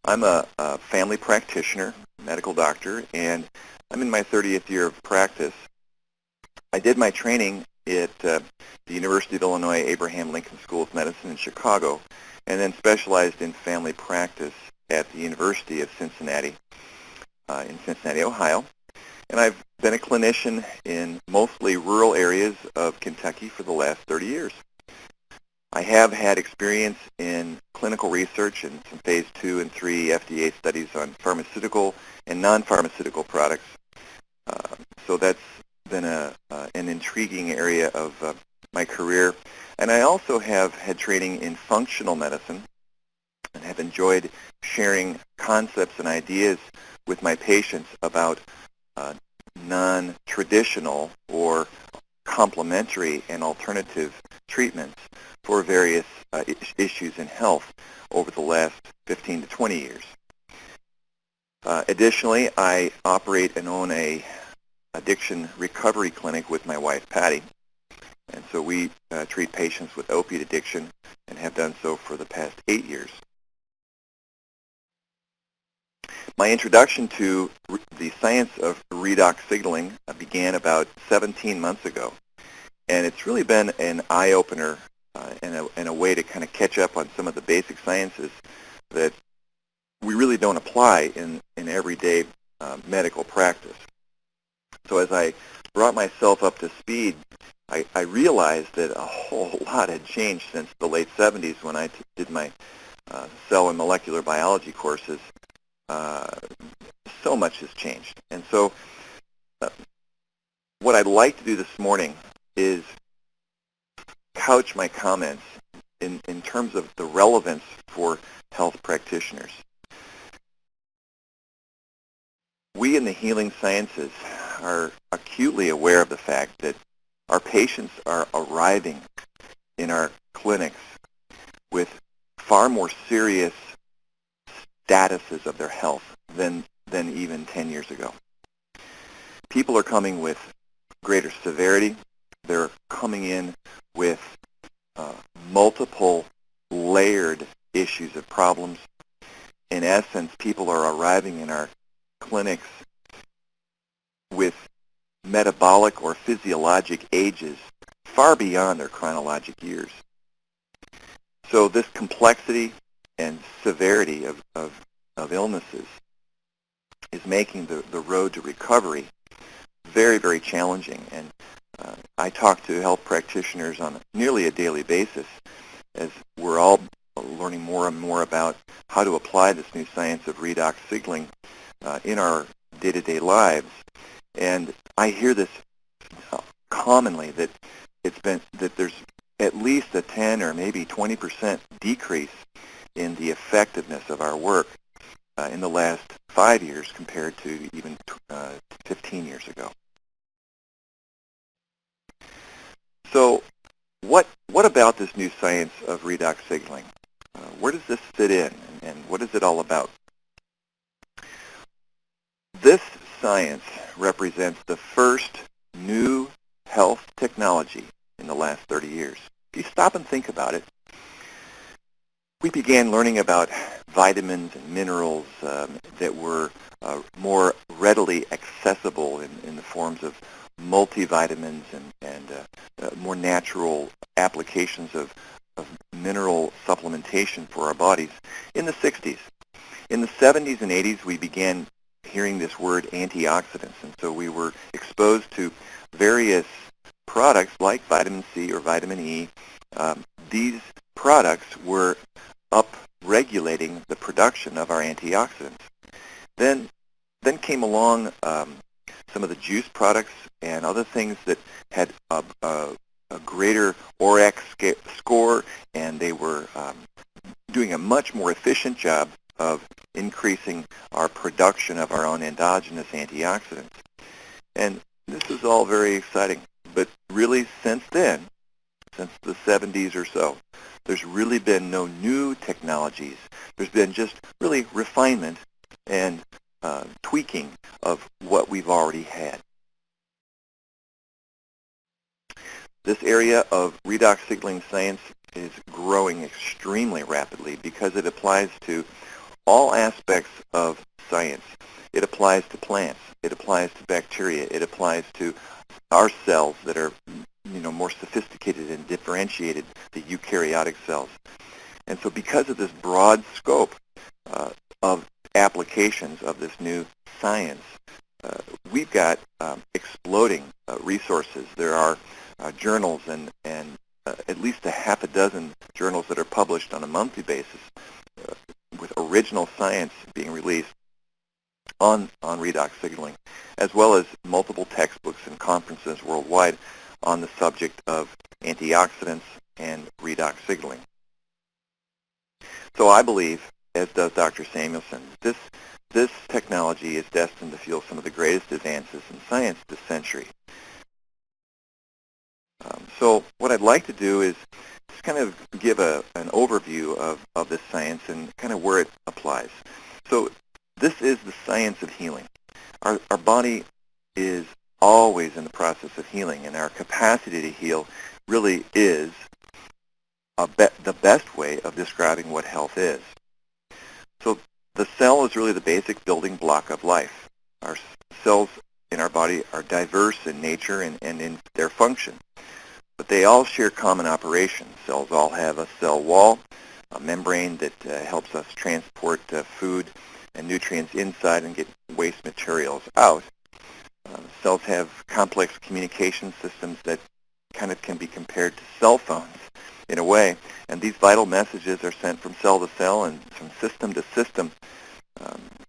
I'm a family practitioner, medical doctor, and I'm in my 30th year of practice. I did my training at the University of Illinois Abraham Lincoln School of Medicine in Chicago, and then specialized in family practice at the University of Cincinnati, in Cincinnati, Ohio. And I've been a clinician in mostly rural areas of Kentucky for the last 30 years. I have had experience in clinical research and some phase 2 and 3 FDA studies on pharmaceutical and non-pharmaceutical products. So that's been an intriguing area of my career. And I also have had training in functional medicine and have enjoyed sharing concepts and ideas with my patients about non-traditional or complementary and alternative treatments for various issues in health over the last 15 to 20 years. Additionally, I operate and own a addiction recovery clinic with my wife, Patty. And so we treat patients with opiate addiction and have done so for the past 8 years. My introduction to the science of redox signaling began about 17 months ago. And it's really been an eye-opener and a way to kind of catch up on some of the basic sciences that we really don't apply in everyday medical practice. So as I brought myself up to speed, I realized that a whole lot had changed since the late 70s when I did my cell and molecular biology courses. So much has changed. And so what I'd like to do this morning is couch my comments in terms of the relevance for health practitioners. We in the healing sciences are acutely aware of the fact that our patients are arriving in our clinics with far more serious statuses of their health than even 10 years ago. People are coming with greater severity. They're coming in with multiple layered issues of problems. In essence, people are arriving in our clinics with metabolic or physiologic ages far beyond their chronologic years. So this complexity and severity of illnesses is making the road to recovery very, very challenging. And I talk to health practitioners on nearly a daily basis as we're all learning more and more about how to apply this new science of redox signaling in our day-to-day lives. And I hear this commonly, that there's at least a 10 or maybe 20% decrease in the effectiveness of our work in the last 5 years compared to even 15 years ago. So what about this new science of redox signaling? Where does this fit in, and what is it all about? This science represents the first new health technology in the last 30 years. If you stop and think about it, we began learning about vitamins and minerals that were more readily accessible in the forms of multivitamins and more natural applications of mineral supplementation for our bodies in the 60s. In the 70s and 80s, we began hearing this word antioxidants, and so we were exposed to various products like vitamin C or vitamin E. These products were up-regulating the production of our antioxidants. Then came along some of the juice products and other things that had a greater ORAC score, and they were doing a much more efficient job of increasing our production of our own endogenous antioxidants. And this is all very exciting. But really, since then, since the 70s or so, there's really been no new technologies. There's been just really refinement and tweaking of what we've already had. This area of redox signaling science is growing extremely rapidly because it applies to all aspects applies to plants. It applies to bacteria. It applies to our cells that are, more sophisticated and differentiated, the eukaryotic cells. And so because of this broad scope of applications of this new science, we've got exploding resources. There are journals and at least a half a dozen journals that are published on a monthly basis with original science being released on redox signaling, as well as multiple textbooks and conferences worldwide on the subject of antioxidants and redox signaling. So I believe, as does Dr. Samuelson, this technology is destined to fuel some of the greatest advances in science this century. So what I'd like to do is just kind of give an overview of this science and kind of where it applies. So this is the science of healing. Our body is always in the process of healing, and our capacity to heal really is the best way of describing what health is. So the cell is really the basic building block of life. Our cells in our body are diverse in nature and in their function, but they all share common operations. Cells all have a cell wall, a membrane that helps us transport food and nutrients inside and get waste materials out. Cells have complex communication systems that kind of can be compared to cell phones in a way, and these vital messages are sent from cell to cell and from system to system,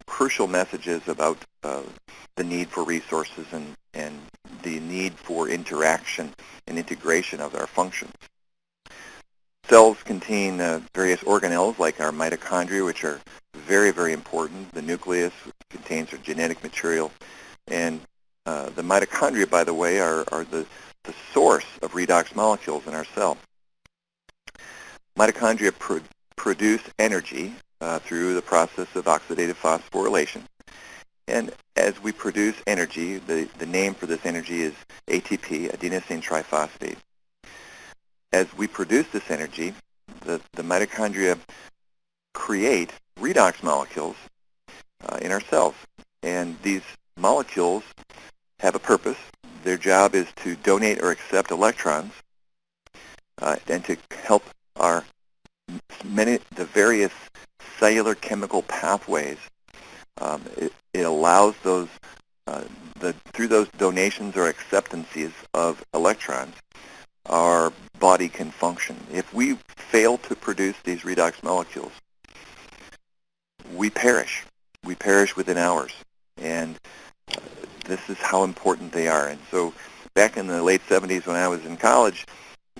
crucial messages about the need for resources and the need for interaction and integration of our functions. Cells contain various organelles like our mitochondria, which are very, very important. The nucleus contains our genetic material, and the mitochondria, by the way, are the source of redox molecules in our cell. Mitochondria produce energy through the process of oxidative phosphorylation. And as we produce energy, the name for this energy is ATP, adenosine triphosphate. As we produce this energy, the mitochondria create redox molecules in our cells. And these molecules have a purpose. Their job is to donate or accept electrons and to help the various cellular chemical pathways. It allows those through those donations or acceptances of electrons, our body can function. If we fail to produce these redox molecules, we perish. We perish within hours, and this is how important they are. And so back in the late 70s when I was in college,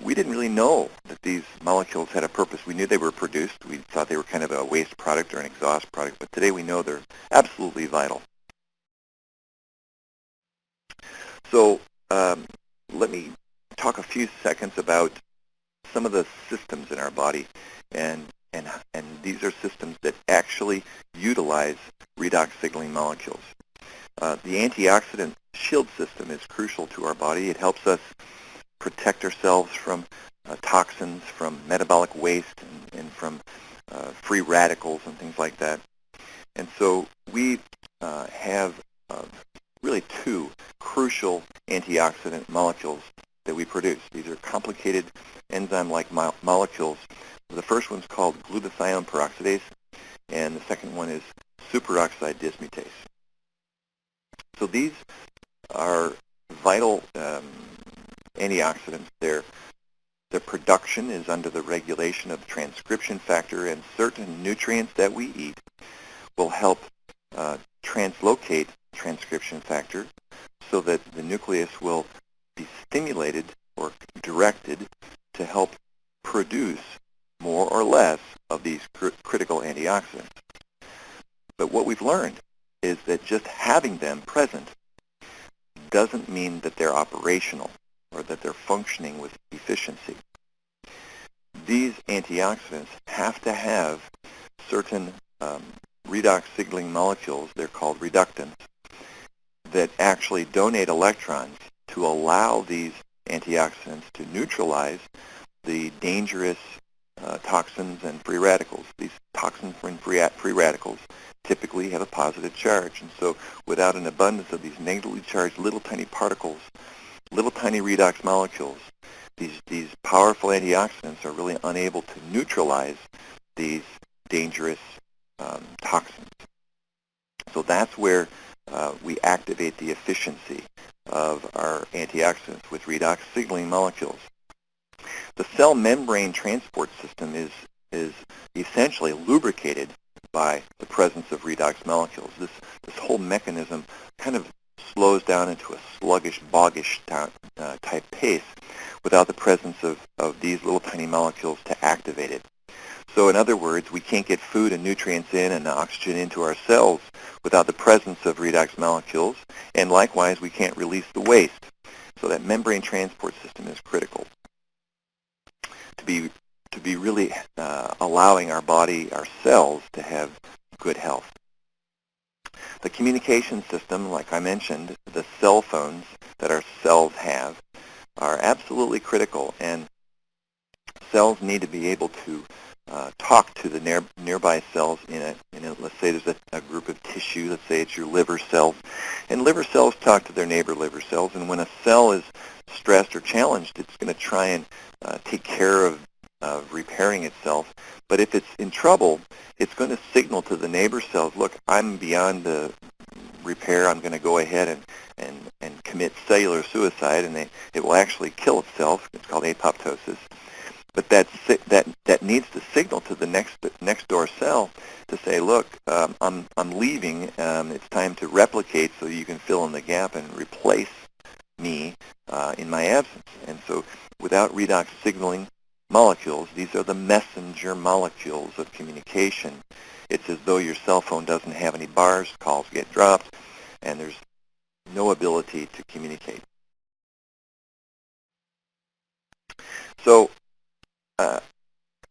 we didn't really know that these molecules had a purpose. We knew they were produced. We thought they were kind of a waste product or an exhaust product, but today we know they're absolutely vital. So let me talk a few seconds about some of the systems in our body, and these are systems that actually utilize redox signaling molecules. The antioxidant shield system is crucial to our body. It helps us protect ourselves from toxins, from metabolic waste, and from free radicals and things like that. And so we have really two crucial antioxidant molecules that we produce. These are complicated enzyme-like molecules. The first one's called glutathione peroxidase, and the second one is superoxide dismutase. So these are vital antioxidants. Their production is under the regulation of transcription factor, and certain nutrients that we eat will help translocate transcription factor so that the nucleus will be stimulated or directed to help produce more or less of these critical antioxidants. But what we've learned is that just having them present doesn't mean that they're operational or that they're functioning with efficiency. These antioxidants have to have certain redox signaling molecules, they're called reductants, that actually donate electrons to allow these antioxidants to neutralize the dangerous toxins and free radicals. These toxins and free radicals typically have a positive charge, and so without an abundance of these negatively charged little tiny particles, little tiny redox molecules, these powerful antioxidants are really unable to neutralize these dangerous toxins. So that's where we activate the efficiency of our antioxidants with redox signaling molecules. The cell membrane transport system is essentially lubricated by the presence of redox molecules. This whole mechanism kind of slows down into a sluggish, boggish type pace without the presence of these little tiny molecules to activate it. So in other words, we can't get food and nutrients in and oxygen into our cells without the presence of redox molecules, and likewise we can't release the waste. So that membrane transport system is critical to be really allowing our body, our cells, to have good health. The communication system, like I mentioned, the cell phones that our cells have are absolutely critical, and cells need to be able to talk to the nearby cells in a, let's say there's a group of tissue, let's say it's your liver cells, and liver cells talk to their neighbor liver cells, and when a cell is stressed or challenged, it's going to try and take care of repairing itself. But if it's in trouble, it's going to signal to the neighbor cells, look, I'm beyond the repair, I'm going to go ahead and commit cellular suicide, and it will actually kill itself. It's called apoptosis. But that needs to signal to the next door cell to say, look, I'm leaving. It's time to replicate so you can fill in the gap and replace me in my absence. And so without redox signaling molecules, these are the messenger molecules of communication. It's as though your cell phone doesn't have any bars, calls get dropped, and there's no ability to communicate. So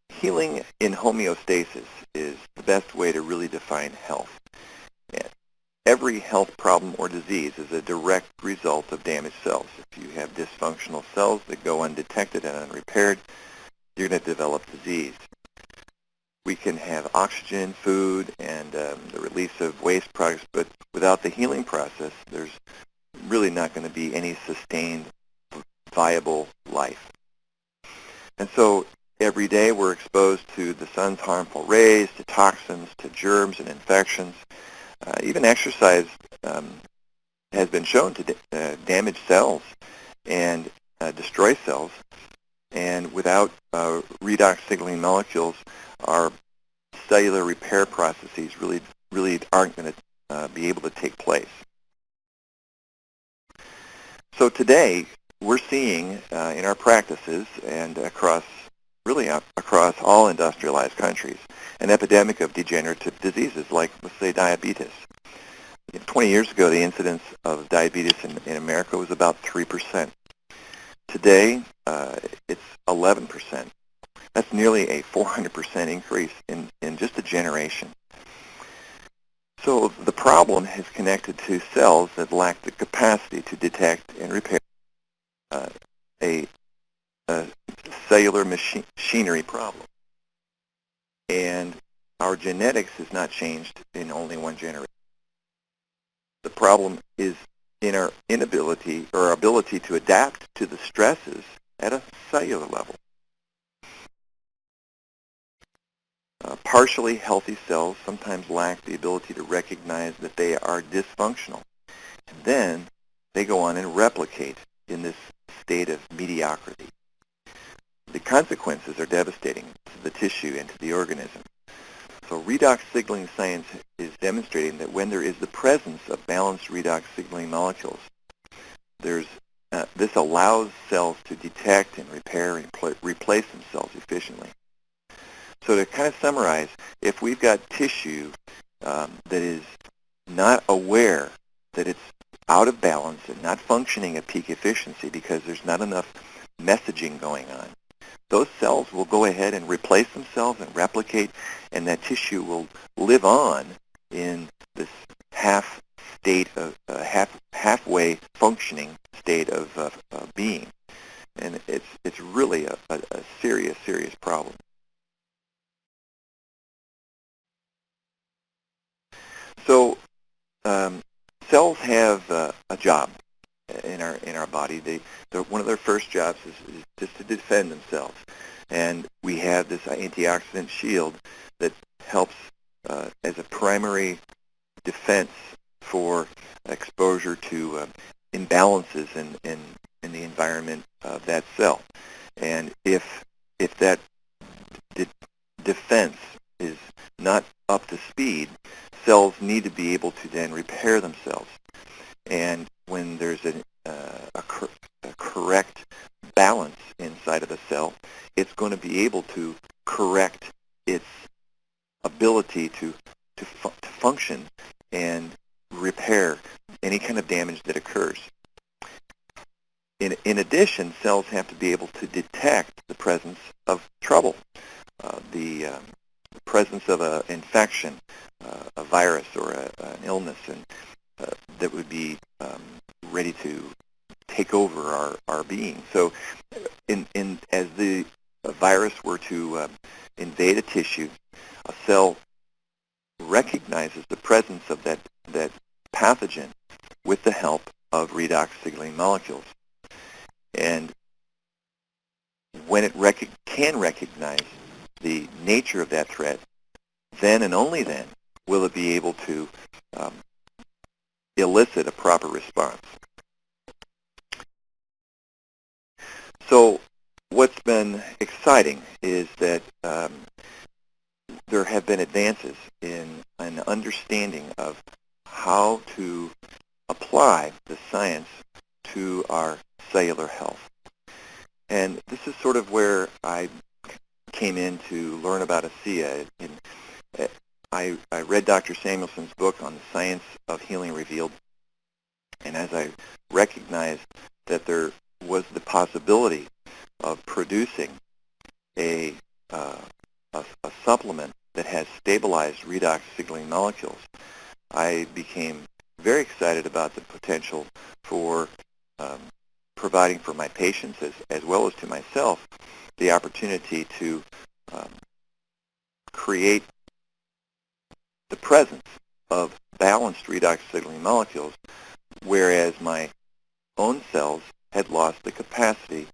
healing in homeostasis is the best way to really define health. Every health problem or disease is a direct result of damaged cells. If you have dysfunctional cells that go undetected and unrepaired, you're going to develop disease. We can have oxygen, food, and the release of waste products, but without the healing process, there's really not going to be any sustained, viable life. And so every day we're exposed to the sun's harmful rays, to toxins, to germs and infections. Even exercise has been shown to damage cells and destroy cells. And without redox signaling molecules, our cellular repair processes really aren't going to be able to take place. So today, we're seeing in our practices and across all industrialized countries an epidemic of degenerative diseases like, let's say, diabetes. 20 years ago, the incidence of diabetes in America was about 3%. Today, it's 11%. That's nearly a 400% increase in just a generation. So the problem is connected to cells that lack the capacity to detect and repair a cellular machinery problem. And our genetics has not changed in only one generation. The problem is in our inability or our ability to adapt to the stresses at a cellular level. Partially healthy cells sometimes lack the ability to recognize that they are dysfunctional. And then they go on and replicate in this state of mediocrity. The consequences are devastating to the tissue and to the organism. So redox signaling science is demonstrating that when there is the presence of balanced redox signaling molecules, this allows cells to detect and repair and replace themselves efficiently. So to kind of summarize, if we've got tissue that is not aware that it's out of balance and not functioning at peak efficiency because there's not enough messaging going on, those cells will go ahead and replace themselves and replicate, and that tissue will live on in this halfway functioning state of being. And it's really a serious problem. cells have a job in our body. One of their first jobs is just to defend themselves, and we have this antioxidant shield that helps as a primary defense for exposure to imbalances in the environment of that cell. And if that defense is not up to speed, cells need to be able to then repair themselves. And when there's a correct balance inside of the cell, it's going to be able to correct its ability to function and repair any kind of damage that occurs. In addition, cells have to be able to detect the presence of trouble, the presence of an infection, a virus, or an illness, and that would be ready to take over our being. So, as the virus were to invade a tissue, a cell recognizes the presence of that pathogen with the help of redox signaling molecules. And when it can recognize the nature of that threat, then and only then will it be able to elicit a proper response. So what's been exciting is that there have been advances in an understanding of how to apply the science to our cellular health. And this is sort of where I came in to learn about ASEA. And I read Dr. Samuelson's book on the science of healing revealed, and as I recognized that there was the possibility of producing a supplement that has stabilized redox signaling molecules, I became very excited about the potential for providing for my patients as well as to myself the opportunity to create the presence of balanced redox signaling molecules, whereas my own cells had lost the capacity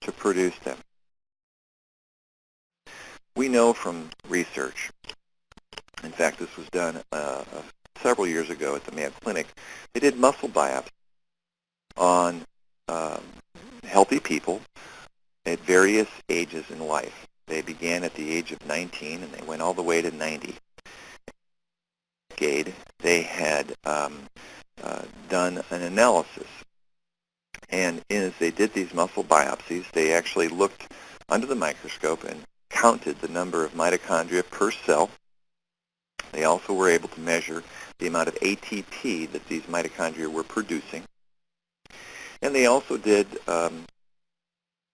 to produce them. We know from research, in fact this was done several years ago at the Mayo Clinic, they did muscle biopsy on healthy people at various ages in life. They began at the age of 19 and they went all the way to 90. They had done an analysis, and as they did these muscle biopsies, they actually looked under the microscope and counted the number of mitochondria per cell. They also were able to measure the amount of ATP that these mitochondria were producing. And they also did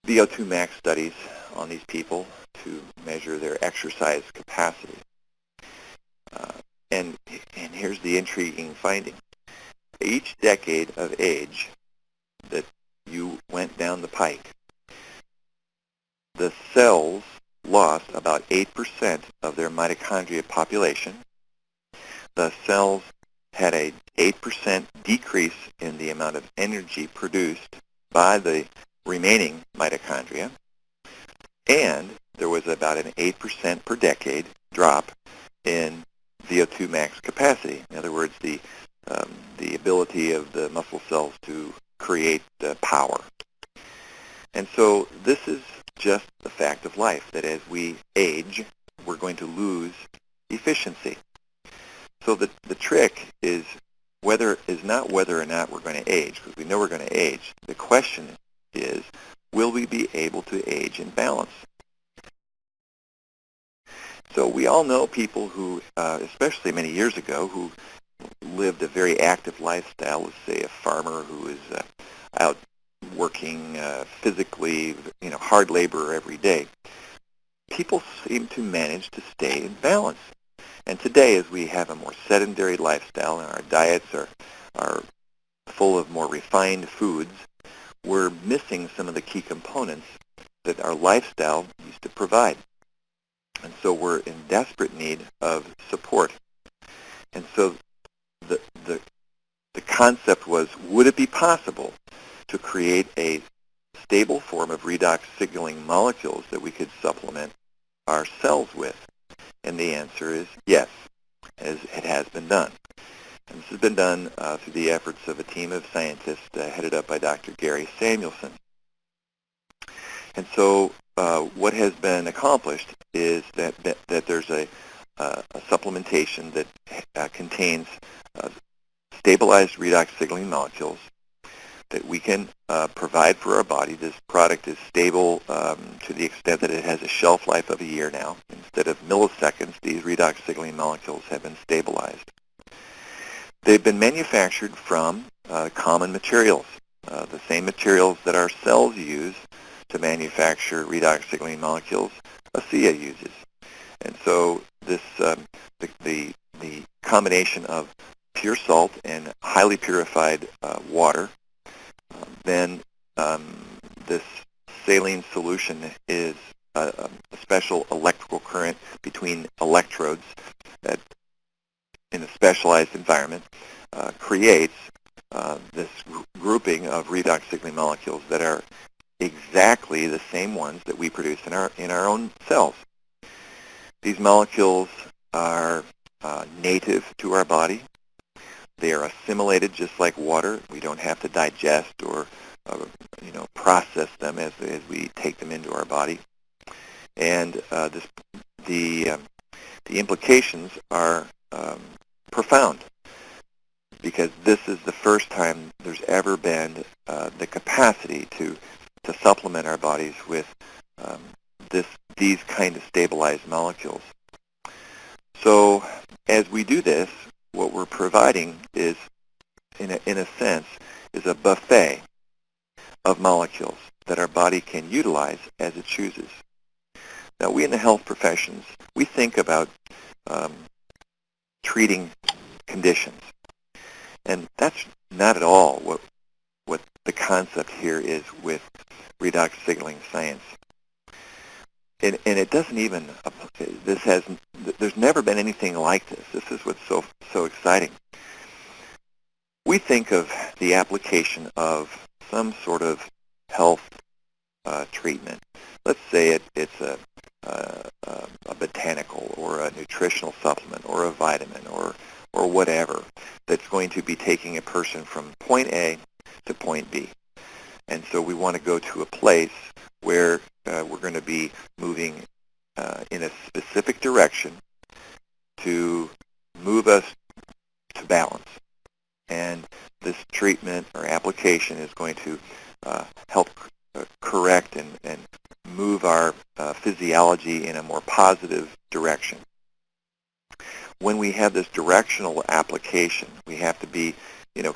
VO2 max studies on these people to measure their exercise capacity. And here's the intriguing finding. Each decade of age that you went down the pike, the cells lost about 8% of their mitochondria population. The cells had an 8% decrease in the amount of energy produced by the remaining mitochondria, and there was about an 8% per decade drop in VO2 max capacity. In other words, the ability of the muscle cells to create power. And so this is just the fact of life, that as we age, we're going to lose efficiency. So the trick is not whether or not we're going to age, because we know we're going to age. The question is, will we be able to age in balance? So we all know people who, especially many years ago, who lived a very active lifestyle. Let's say a farmer who is out working physically, hard labor every day. People seem to manage to stay in balance. And today, as we have a more sedentary lifestyle and our diets are full of more refined foods, we're missing some of the key components that our lifestyle used to provide. And so we're in desperate need of support. And so the concept was, would it be possible to create a stable form of redox signaling molecules that we could supplement our cells with? And the answer is yes, as it has been done. And this has been done through the efforts of a team of scientists headed up by Dr. Gary Samuelson. And so what has been accomplished is that there's a supplementation that contains stabilized redox signaling molecules that we can provide for our body. This product is stable to the extent that it has a shelf life of a year now. Instead of milliseconds, these redox signaling molecules have been stabilized. They've been manufactured from common materials, the same materials that our cells use to manufacture redox signaling molecules, ASEA uses. And so this the combination of pure salt and highly purified water, then this saline solution is a special electrical current between electrodes that, in a specialized environment, creates this grouping of redox signaling molecules that are exactly the same ones that we produce in our own cells. These molecules are native to our body. They are assimilated just like water. We don't have to digest or process them as we take them into our body. And the implications are profound, because this is the first time there's ever been the capacity to supplement our bodies with these kind of stabilized molecules. So as we do this, what we're providing is, in a sense, is a buffet of molecules that our body can utilize as it chooses. Now, we in the health professions, we think about treating conditions, and that's not at all what the concept here is with redox signaling science. And it doesn't even, there's never been anything like this. This is what's so exciting. We think of the application of some sort of health treatment. Let's say it's a botanical or a nutritional supplement or a vitamin or whatever that's going to be taking a person from point A to point B. And so we want to go to a place where we're going to be moving in a specific direction to move us to balance. And this treatment or application is going to help correct and move our physiology in a more positive direction. When we have this directional application, we have to be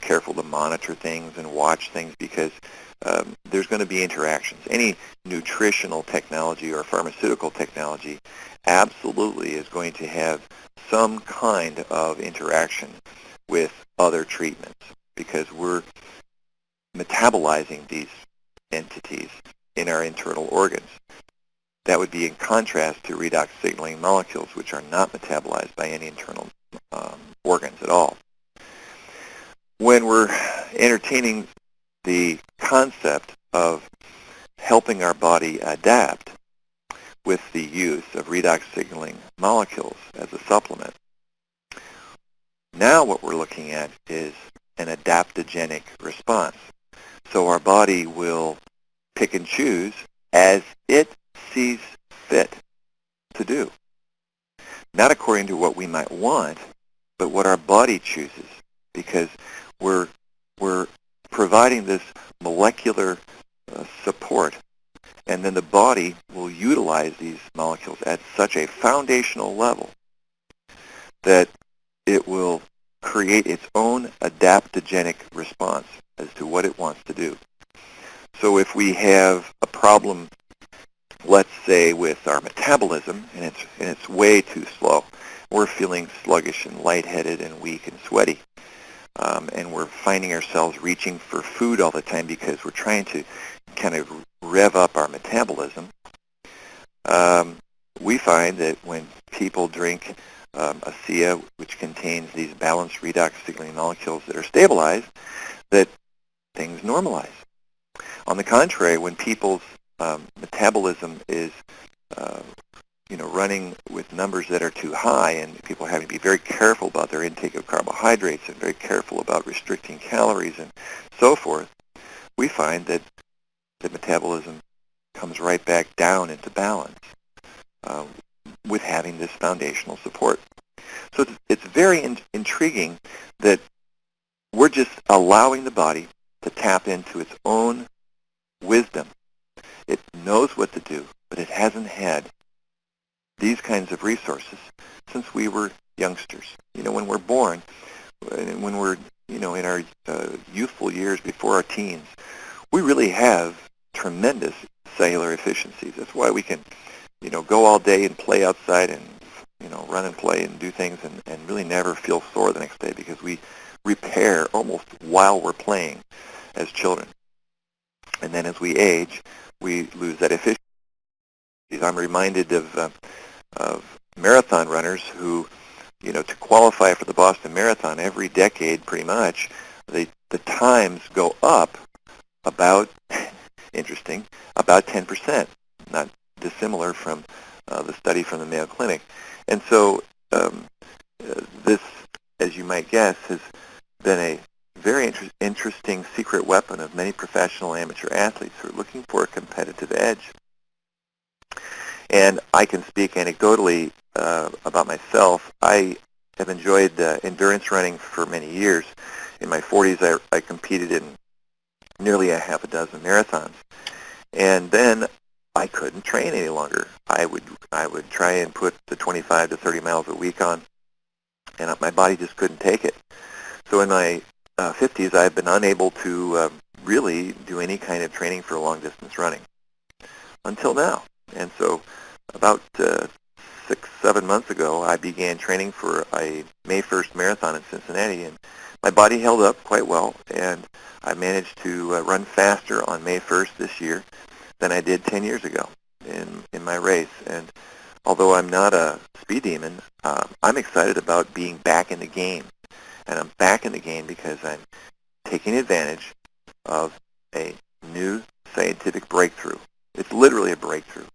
careful to monitor things and watch things, because there's going to be interactions. Any nutritional technology or pharmaceutical technology absolutely is going to have some kind of interaction with other treatments, because we're metabolizing these entities in our internal organs. That would be in contrast to redox signaling molecules, which are not metabolized by any internal organs at all. When we're entertaining the concept of helping our body adapt with the use of redox signaling molecules as a supplement, now what we're looking at is an adaptogenic response. So our body will pick and choose as it sees fit to do. Not according to what we might want, but what our body chooses, because we're providing this molecular support, and then the body will utilize these molecules at such a foundational level that it will create its own adaptogenic response as to what it wants to do. So if we have a problem, let's say, with our metabolism, and it's way too slow, we're feeling sluggish and lightheaded and weak and sweaty, and we're finding ourselves reaching for food all the time because we're trying to kind of rev up our metabolism, we find that when people drink ASEA, which contains these balanced redox signaling molecules that are stabilized, that things normalize. On the contrary, when people's metabolism is running with numbers that are too high, and people are having to be very careful about their intake of carbohydrates and very careful about restricting calories and so forth, we find that the metabolism comes right back down into balance with having this foundational support. So it's very intriguing that we're just allowing the body to tap into its own wisdom. It knows what to do, but it hasn't had these kinds of resources since we were youngsters. When we're born, when we're, in our youthful years before our teens, we really have tremendous cellular efficiencies. That's why we can, go all day and play outside and, run and play and do things and really never feel sore the next day because we repair almost while we're playing as children. And then as we age, we lose that efficiency. I'm reminded of marathon runners who, to qualify for the Boston Marathon every decade pretty much, the times go up about, interesting, about 10%, not dissimilar from the study from the Mayo Clinic. And so this, as you might guess, has been a very interesting secret weapon of many professional amateur athletes who are looking for a competitive edge. And I can speak anecdotally about myself. I have enjoyed endurance running for many years. In my 40s, I competed in nearly a half a dozen marathons. And then I couldn't train any longer. I would try and put the 25 to 30 miles a week on, and my body just couldn't take it. So in my 50s, I've been unable to really do any kind of training for long-distance running until now. And so about 6-7 months ago, I began training for a May 1st marathon in Cincinnati, and my body held up quite well, and I managed to run faster on May 1st this year than I did 10 years ago in my race. And although I'm not a speed demon, I'm excited about being back in the game. And I'm back in the game because I'm taking advantage of a new scientific breakthrough. It's literally a breakthrough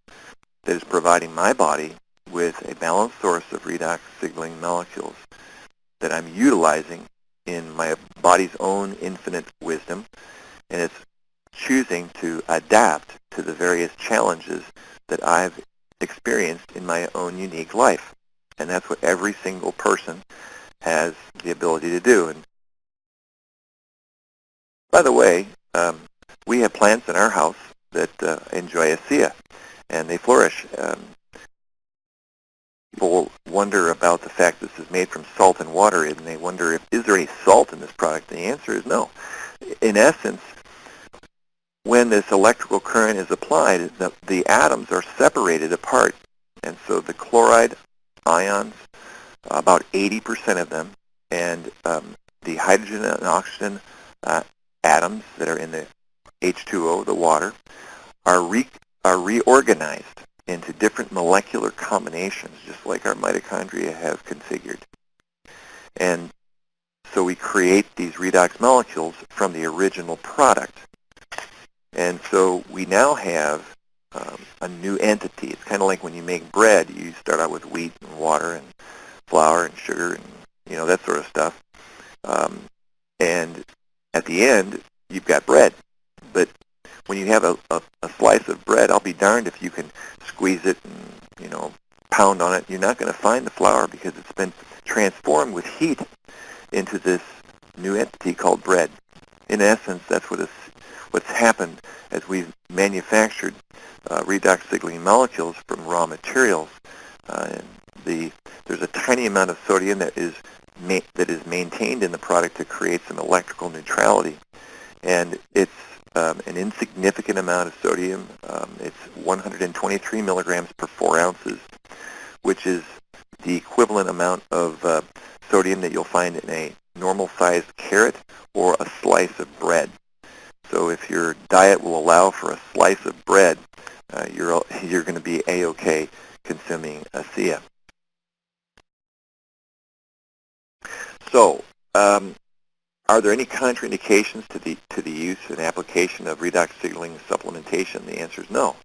that is providing my body with a balanced source of redox signaling molecules that I'm utilizing in my body's own infinite wisdom, and it's choosing to adapt to the various challenges that I've experienced in my own unique life. And that's what every single person has the ability to do. And by the way, we have plants in our house that enjoy ASEA, and they flourish. People wonder about the fact this is made from salt and water, and they wonder, is there any salt in this product? And the answer is no. In essence, when this electrical current is applied, the atoms are separated apart. And so the chloride ions, about 80% of them, and the hydrogen and oxygen atoms that are in the H2O, the water, are reorganized into different molecular combinations, just like our mitochondria have configured. And so we create these redox molecules from the original product. And so we now have a new entity. It's kind of like when you make bread, you start out with wheat and water and flour and sugar and, that sort of stuff. And at the end, you've got bread. But when you have a slice of bread, I'll be darned if you can squeeze it and, pound on it. You're not going to find the flour because it's been transformed with heat into this new entity called bread. In essence, that's what's happened as we've manufactured redox signaling molecules from raw materials. There's a tiny amount of sodium that is maintained in the product to create some electrical neutrality, and it's an insignificant amount of sodium. It's 123 milligrams per 4 ounces, which is the equivalent amount of sodium that you'll find in a normal-sized carrot or a slice of bread. So if your diet will allow for a slice of bread, you're going to be A-OK consuming ASEA. So, are there any contraindications to the use and application of redox signaling supplementation? The answer is no.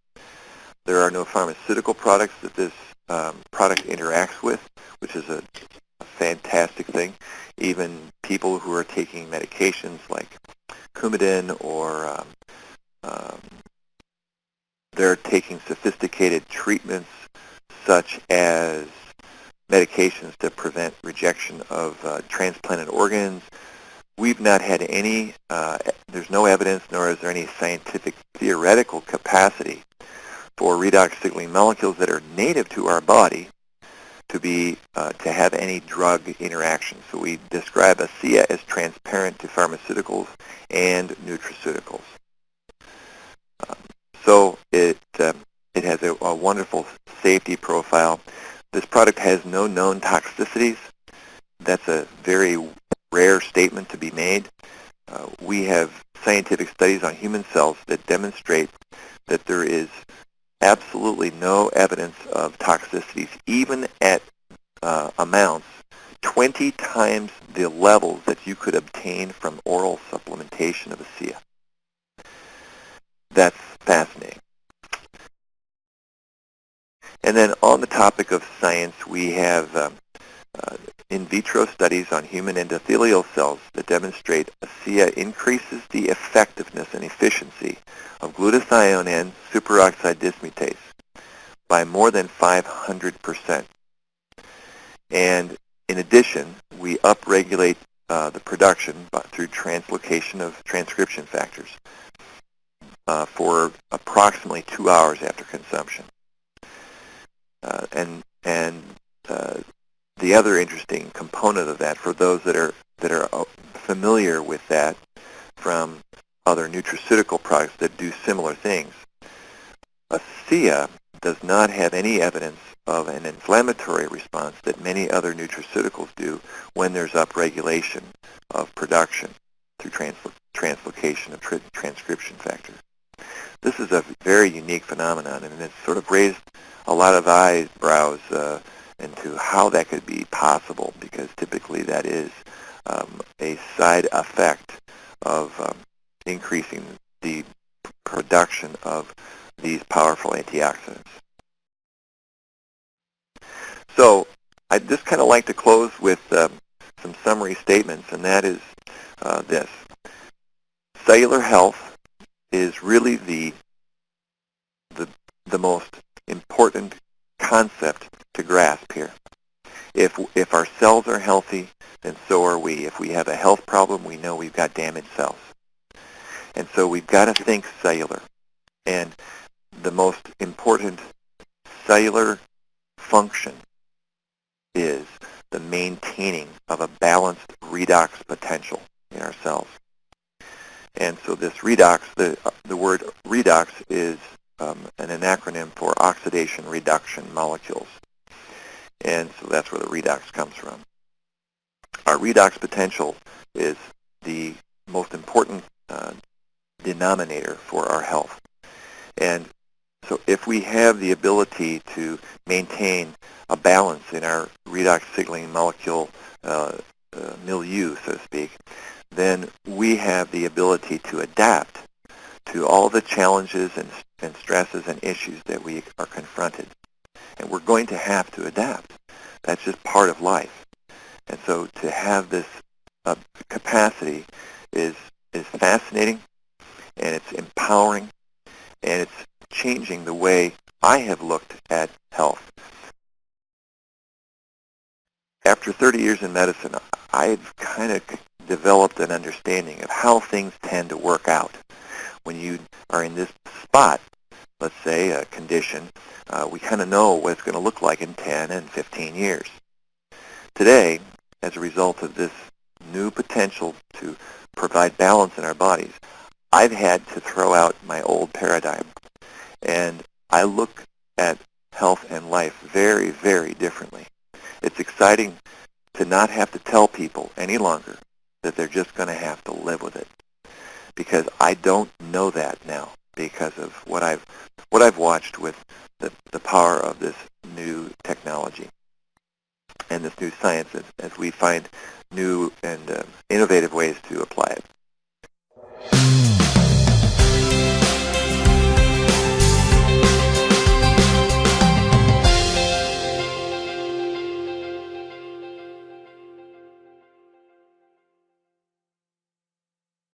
There are no pharmaceutical products that this product interacts with, which is a fantastic thing. Even people who are taking medications like Coumadin or they're taking sophisticated treatments such as medications to prevent rejection of transplanted organs. We've not had any, there's no evidence nor is there any scientific theoretical capacity for redox signaling molecules that are native to our body to have any drug interaction. So we describe ASEA as transparent to pharmaceuticals and nutraceuticals. So it has a wonderful safety profile. This product has no known toxicities. That's a very rare statement to be made. We have scientific studies on human cells that demonstrate that there is absolutely no evidence of toxicities, even at amounts 20 times the levels that you could obtain from oral supplementation of ASEA. That's fascinating. And then on the topic of science, we have in vitro studies on human endothelial cells that demonstrate ASEA increases the effectiveness and efficiency of glutathione and superoxide dismutase by more than 500%. And in addition, we upregulate the production through translocation of transcription factors for approximately 2 hours after consumption. And the other interesting component of that, for those that are familiar with that from other nutraceutical products that do similar things, ASEA does not have any evidence of an inflammatory response that many other nutraceuticals do when there's upregulation of production through translocation of transcription factors. This is a very unique phenomenon, and it's sort of raised a lot of eyebrows into how that could be possible, because typically that is a side effect of increasing the production of these powerful antioxidants. So I'd just kind of like to close with some summary statements, and that is this. Cellular health is really the most important concept to grasp here. If our cells are healthy, then so are we. If we have a health problem, we know we've got damaged cells. And so we've got to think cellular. And the most important cellular function is the maintaining of a balanced redox potential in our cells. And so this redox, the word redox is an acronym for oxidation reduction molecules. And so that's where the redox comes from. Our redox potential is the most important denominator for our health. And so if we have the ability to maintain a balance in our redox signaling molecule milieu, so to speak, then we have the ability to adapt to all the challenges and stresses and issues that we are confronted. And we're going to have to adapt. That's just part of life. And so to have this capacity is fascinating, and it's empowering, and it's changing the way I have looked at health. After 30 years in medicine, I've kind of developed an understanding of how things tend to work out. When you are in this spot, let's say a condition, we kind of know what it's going to look like in 10 and 15 years. Today, as a result of this new potential to provide balance in our bodies, I've had to throw out my old paradigm. And I look at health and life very, very differently. It's exciting to not have to tell people any longer that they're just going to have to live with it, because I don't know that now because of what I've watched with the power of this new technology. and this new science as we find new and innovative ways to apply it.